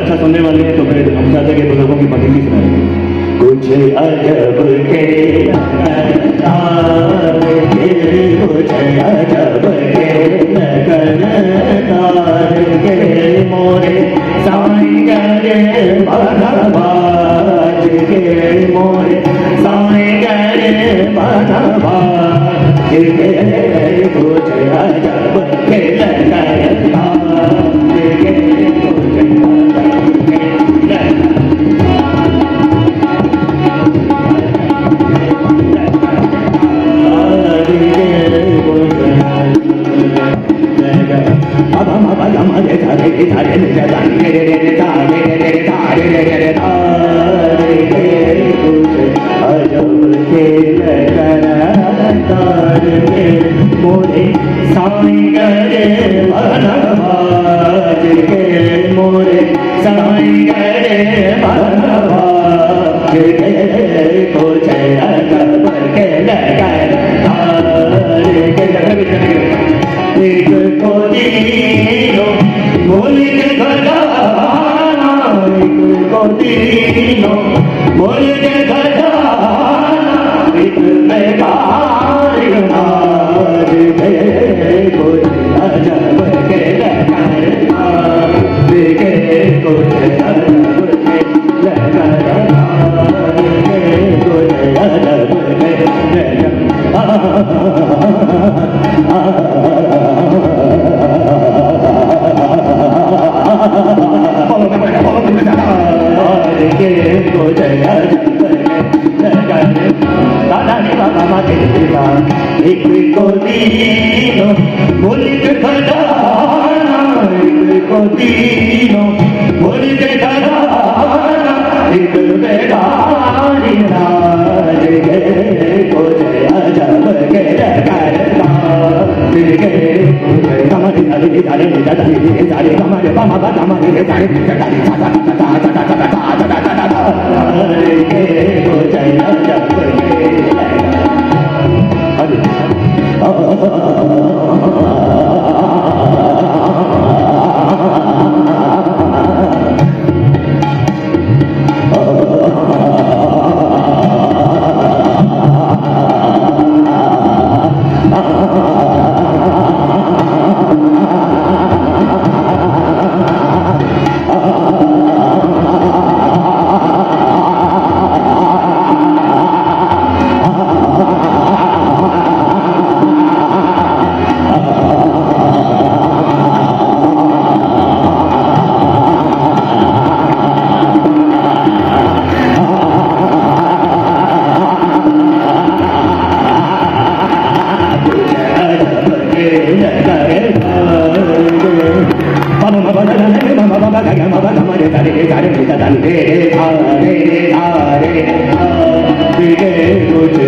अच्छा सुनने वाले हैं तो मैं हम चाहते हैं कि बुजुर्गों की पंडित सुनाए। कुछ अजब के कुछ अजब के मोरे साईं गरे बनवाज के मोरे साईं गरे बनवाज के कुछ अजब के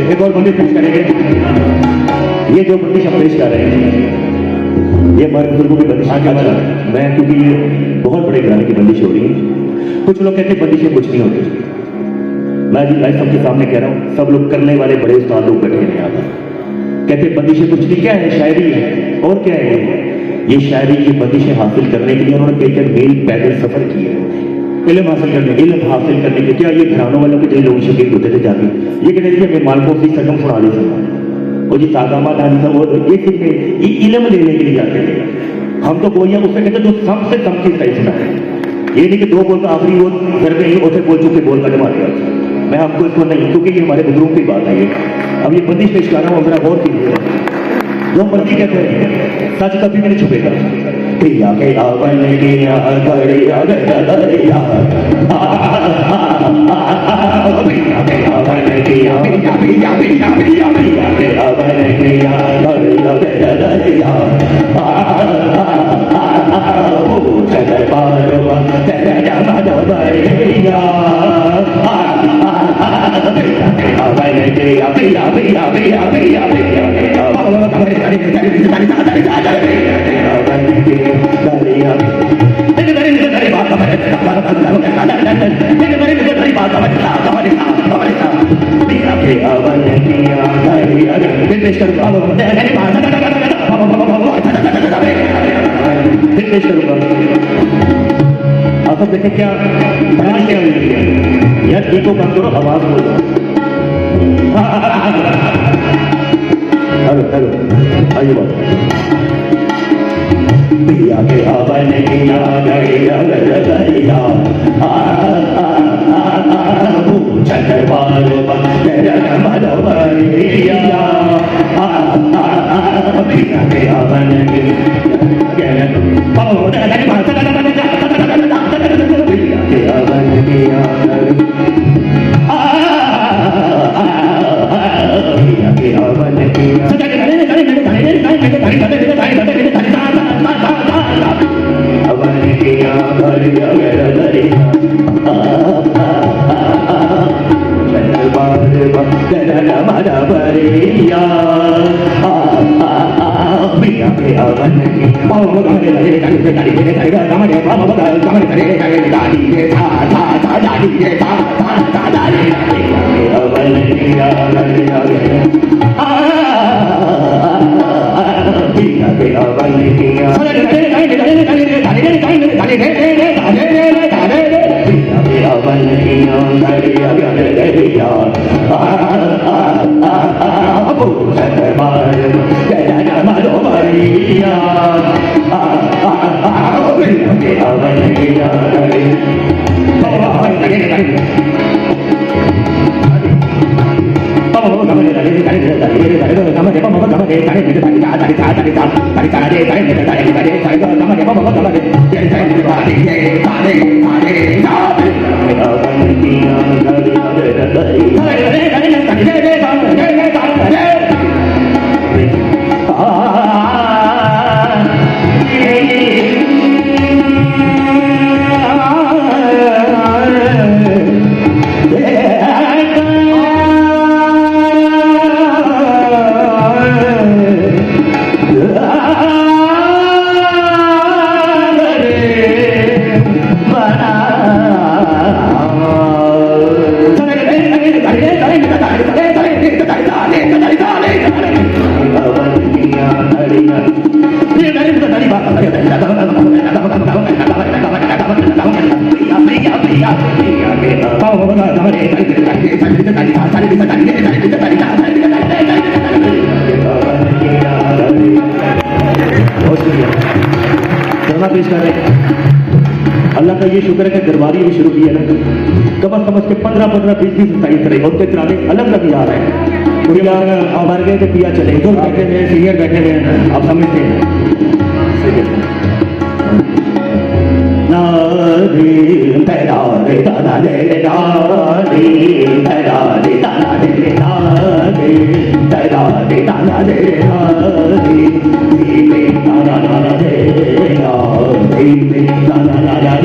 एक और बंदिश पेश करेंगे। ये जो बंदिश हम पेश कर रहे हैं ये हमारे बुजुर्गों की बंदिश आगे वाला मैं क्योंकि ये बहुत बड़े घराने की बंदिश हो रही है। कुछ लोग कहते हैं बंदिशें कुछ नहीं होती। मैं जी लाइव सबके सामने कह रहा हूँ, सब लोग करने वाले बड़े उस्ताद लोग बैठे हैं यहाँ पर, कहते बंदिशें कुछ नहीं। क्या है? शायरी है। और क्या है ये शायरी? ये बंदिशें हासिल करने के लिए उन्होंने कई मील पैदल सफर किए, इल्म हासिल करने के। क्या ये घरानों वालों के जो लोग शकील होते थे जाके ये कहते थे मैं मालकों की सगम सुना दे सकता और जी सागामा दानी था वो ये सीखने ये इल्म लेने के लिए जाते थे। हम तो बोलिए उससे कहते जो सबसे कम चीज सही सुना है। ये नहीं कि दो बोल का आखिरी वो घर में ही उसे बोल चुके बोल का जमा दिया। मैं आपको इसको नहीं, क्योंकि ये हमारे बुजुर्गों की बात है। ये अब ये बंदिश पेश कर रहा हूँ, मेरा बहुत कीजिए। जो मर्जी कहते हैं सच कभी भी नहीं छुपेगा। पिया के आवन किया घड़िया गड़िया पिया के आवन किया पिया पिया पिया पिया पिया के आवन किया घड़िया गड़िया ओ चल पारवा तेरा मदबरिया पिया के आवन किया पिया पिया पिया पिया पिया आप सब देखें क्या बयान क्या हुई है यार। इको कम करो, आवाज बोलो। हेलो हेलो आइए बात। पिया के आवन किया गड़िया गड़िया चल पारवा तेरा मदबरिया पिया के आवन पिया के आवन किया पेश कर रहे हैं। अल्लाह का ये शुक्र है कि दरबारी भी शुरू किया ना, कम से कम 15-20 साइज करें और चलाने अलग अलग यार है। पूरी यार हमारे गए थे पिया चले जो बैठे हुए सीनियर बैठे हुए हैं, आप समझते हैं। नादी पैदा रे दादा रे नादी पैदा रे दादा रे नादी पैदा रे दादा रे नादी दादा रे नादी दादा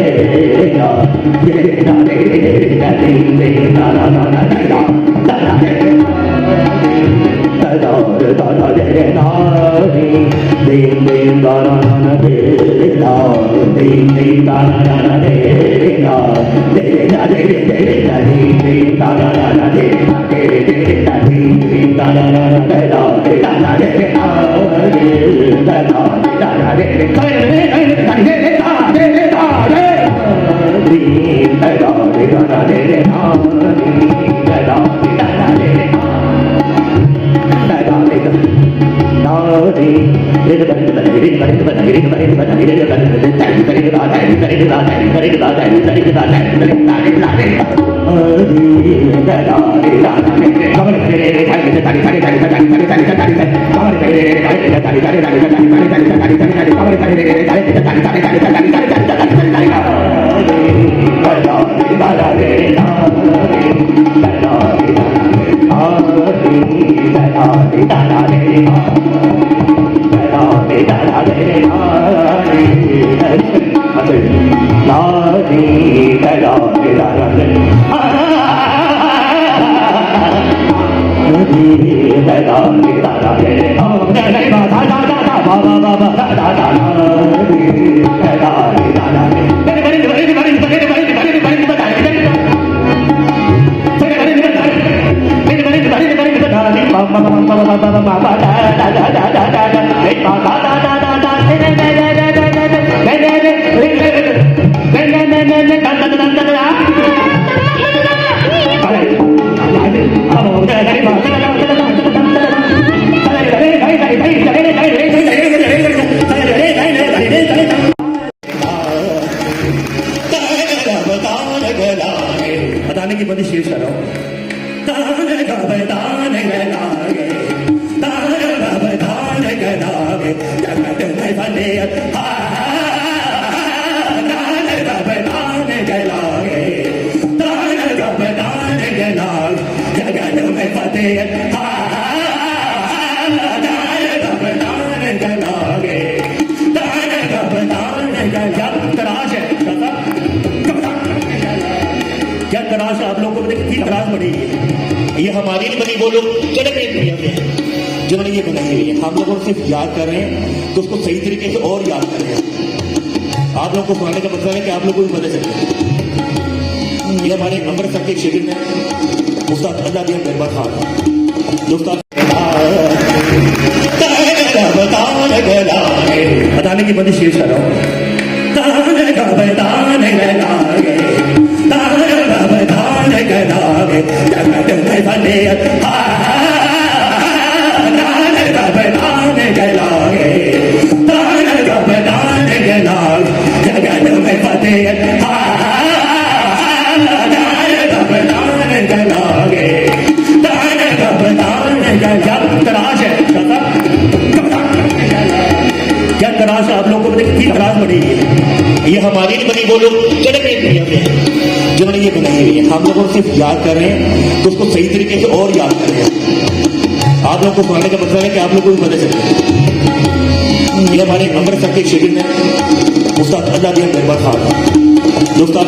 बताने की बंदिश शेष कर रहा हूँ। क्या तराश आप लोगों को कितनी तराश बनी है, ये हमारी नहीं बनी, वो लोग चले गए दुनिया में जिन्होंने ये बनाई हुई है। हम लोगों को सिर्फ याद कर रहे हैं तो उसको सही तरीके से और याद कर रहे हैं। आप लोगों को सुनाने का मतलब है कि आप लोगों को भी पता चले। ये हमारे अमृतसर के शिविर में उस्ताद अल्लाह दिया मेहरबान खान जो उस्ताद बताने की बंदिश शेष कर रहा हूँ। क्या तराश आप लोगों को कितनी तराश बनी है, ये हमारी नहीं बनी, वो लोग चले गए दुनिया में जिन्होंने ये बनाई हुई है। हम लोगों को सिर्फ याद कर रहे हैं तो उसको सही तरीके से और याद कर रहे हैं। आप लोगों को सुनाने का मतलब है कि आप लोगों को भी पता चले। ये हमारे अमृतसर के शिविर में उस्ताद अल्लाह दिया मेहरबान खान जो उस्ताद